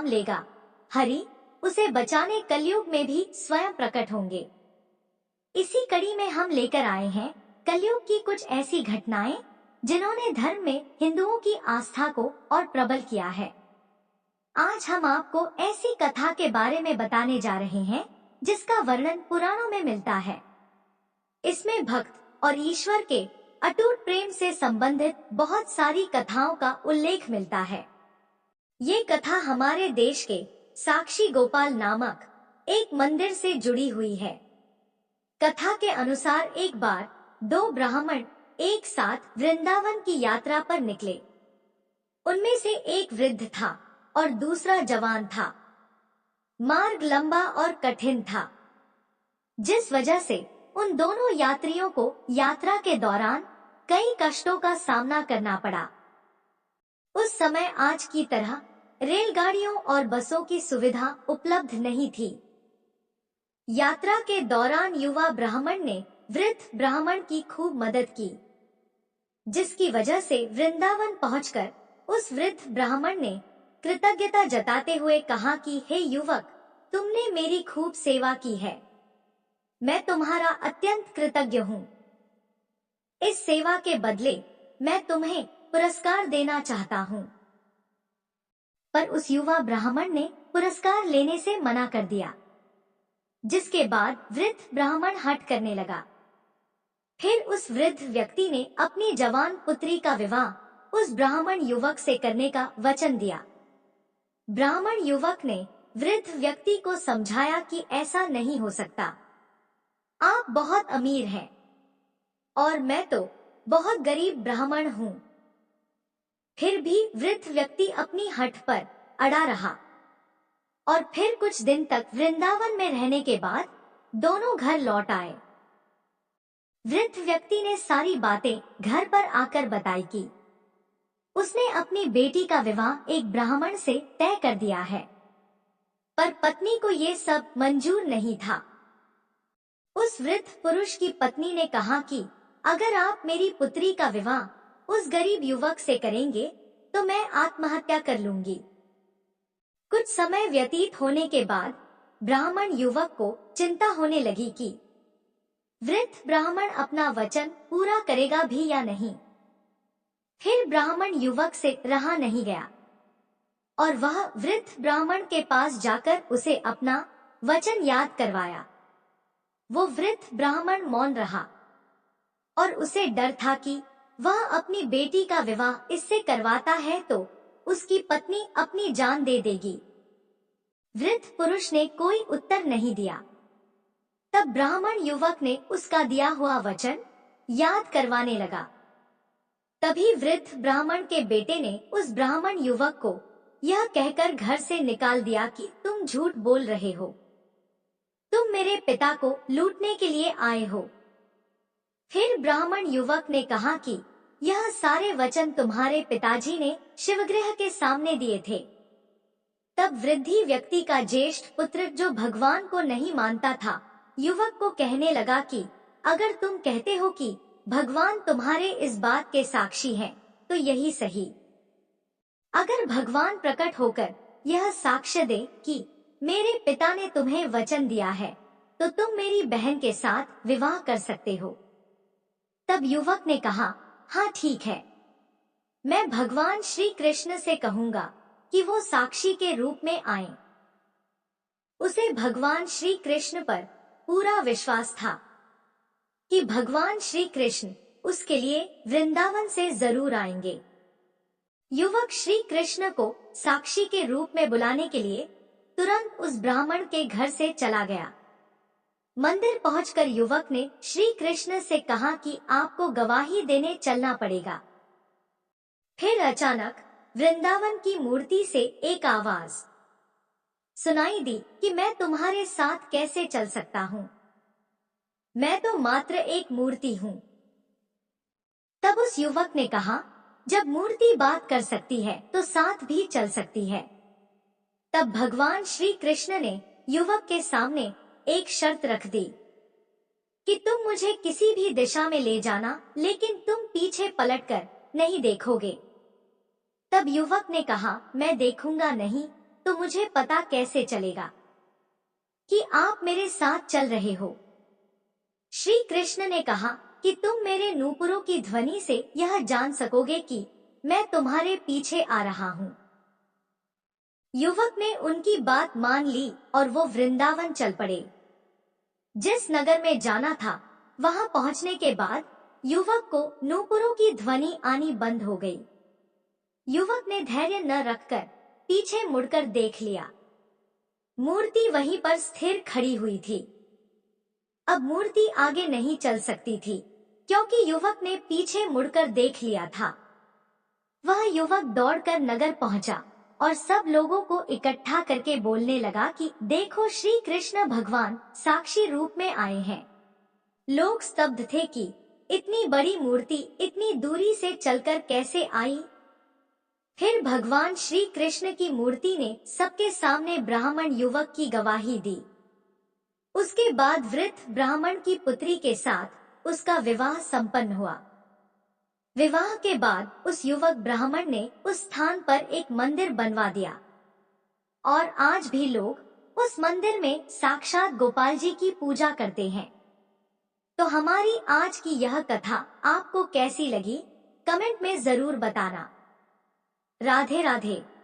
लेगा। हरि उसे बचाने कलयुग में भी स्वयं प्रकट होंगे। इसी कड़ी में हम लेकर आए हैं कलयुग की कुछ ऐसी घटनाएं जिन्होंने धर्म में हिंदुओं की आस्था को और प्रबल किया है। आज हम आपको ऐसी कथा के बारे में बताने जा रहे हैं जिसका वर्णन पुराणों में मिलता है। इसमें भक्त और ईश्वर के अटूट प्रेम से संबंधित बहुत सारी कथाओं का उल्लेख मिलता है। ये कथा हमारे देश के साक्षी गोपाल नामक एक मंदिर से जुड़ी हुई है। कथा के अनुसार एक बार दो ब्राह्मण एक साथ वृंदावन की यात्रा पर निकले। उनमें से एक वृद्ध था और दूसरा जवान था। मार्ग लंबा और कठिन था, जिस वजह से उन दोनों यात्रियों को यात्रा के दौरान कई कष्टों का सामना करना पड़ा। उस समय आज की तरह रेलगाड़ियों और बसों की सुविधा उपलब्ध नहीं थी। यात्रा के दौरान युवा ब्राह्मण ने वृद्ध ब्राह्मण की खूब मदद की, जिसकी वजह से वृंदावन पहुंचकर उस वृद्ध ब्राह्मण ने कृतज्ञता जताते हुए कहा कि हे युवक, तुमने मेरी खूब सेवा की है। मैं तुम्हारा अत्यंत कृतज्ञ हूँ। इस सेवा के बदले मैं तुम्हें पुरस्कार देना चाहता हूँ। पर उस युवा ब्राह्मण ने पुरस्कार लेने से मना कर दिया, जिसके बाद वृद्ध ब्राह्मण हट करने लगा। फिर उस वृद्ध व्यक्ति ने अपनी जवान पुत्री का विवाह उस ब्राह्मण युवक से करने का वचन दिया। ब्राह्मण युवक ने वृद्ध व्यक्ति को समझाया कि ऐसा नहीं हो सकता। आप बहुत अमीर हैं और मैं तो बहुत गरीब ब्राह्मण हूँ। फिर भी वृद्ध व्यक्ति अपनी हठ पर अड़ा रहा और फिर कुछ दिन तक वृंदावन में रहने के बाद दोनों घर लौट आए। वृद्ध व्यक्ति ने सारी बातें घर पर आकर बताई कि उसने अपनी बेटी का विवाह एक ब्राह्मण से तय कर दिया है, पर पत्नी को ये सब मंजूर नहीं था। उस वृद्ध पुरुष की पत्नी ने कहा कि अगर आप मेरी पुत्री का विवाह उस गरीब युवक से करेंगे तो मैं आत्महत्या कर लूंगी। कुछ समय व्यतीत होने के बाद ब्राह्मण युवक को चिंता होने लगी कि वृद्ध ब्राह्मण अपना वचन पूरा करेगा भी या नहीं। फिर ब्राह्मण युवक से रहा नहीं गया और वह वृद्ध ब्राह्मण के पास जाकर उसे अपना वचन याद करवाया। वो वृद्ध ब्राह्मण मौन रहा और उसे डर था कि वह अपनी बेटी का विवाह इससे करवाता है तो उसकी पत्नी अपनी जान दे देगी। वृद्ध पुरुष ने कोई उत्तर नहीं दिया। तब ब्राह्मण युवक ने उसका दिया हुआ वचन याद करवाने लगा। तभी वृद्ध ब्राह्मण के बेटे ने उस ब्राह्मण युवक को यह कहकर घर से निकाल दिया कि तुम झूठ बोल रहे हो, तुम मेरे पिता को लूटने के लिए आए हो। फिर ब्राह्मण युवक ने कहा कि यह सारे वचन तुम्हारे पिताजी ने शिवगृह के सामने दिए थे। तब वृद्धि व्यक्ति का ज्येष्ठ पुत्र जो भगवान को नहीं मानता था, युवक को कहने लगा कि अगर तुम कहते हो कि भगवान तुम्हारे इस बात के साक्षी हैं, तो यही सही। अगर भगवान प्रकट होकर यह साक्ष्य दे कि मेरे पिता ने तुम्हें वचन दिया है, तो तुम मेरी बहन के साथ विवाह कर सकते हो। तब युवक ने कहा, हाँ ठीक है, मैं भगवान श्री कृष्ण से कहूंगा कि वो साक्षी के रूप में आए। उसे भगवान श्री कृष्ण पर पूरा विश्वास था कि भगवान श्री कृष्ण उसके लिए वृंदावन से जरूर आएंगे। युवक श्री कृष्ण को साक्षी के रूप में बुलाने के लिए तुरंत उस ब्राह्मण के घर से चला गया। मंदिर पहुंचकर युवक ने श्री कृष्ण से कहा कि आपको गवाही देने चलना पड़ेगा। फिर अचानक वृंदावन की मूर्ति से एक आवाज सुनाई दी कि मैं तुम्हारे साथ कैसे चल सकता हूँ, मैं तो मात्र एक मूर्ति हूँ। तब उस युवक ने कहा, जब मूर्ति बात कर सकती है तो साथ भी चल सकती है। तब भगवान श्री कृष्ण ने युवक के सामने एक शर्त रख दी कि तुम मुझे किसी भी दिशा में ले जाना, लेकिन तुम पीछे पलटकर नहीं देखोगे। तब युवक ने कहा, मैं देखूंगा नहीं तो मुझे पता कैसे चलेगा कि आप मेरे साथ चल रहे हो? श्री कृष्ण ने कहा कि तुम मेरे नूपुरों की ध्वनि से यह जान सकोगे कि मैं तुम्हारे पीछे आ रहा हूँ। युवक ने उनकी बात मान ली और वो वृंदावन चल पड़े। जिस नगर में जाना था वहां पहुंचने के बाद युवक को नूपुरों की ध्वनि आनी बंद हो गई। युवक ने धैर्य न रखकर पीछे मुड़कर देख लिया। मूर्ति वहीं पर स्थिर खड़ी हुई थी। अब मूर्ति आगे नहीं चल सकती थी क्योंकि युवक ने पीछे मुड़कर देख लिया था। वह युवक दौड़कर नगर पहुंचा और सब लोगों को इकट्ठा करके बोलने लगा कि देखो, श्री कृष्ण भगवान साक्षी रूप में आए हैं। लोग स्तब्ध थे कि इतनी बड़ी मूर्ति इतनी दूरी से चलकर कैसे आई। फिर भगवान श्री कृष्ण की मूर्ति ने सबके सामने ब्राह्मण युवक की गवाही दी। उसके बाद वृद्ध ब्राह्मण की पुत्री के साथ उसका विवाह संपन्न हुआ। विवाह के बाद उस युवक ब्राह्मण ने उस स्थान पर एक मंदिर बनवा दिया और आज भी लोग उस मंदिर में साक्षात गोपाल जी की पूजा करते हैं। तो हमारी आज की यह कथा आपको कैसी लगी, कमेंट में जरूर बताना। राधे राधे।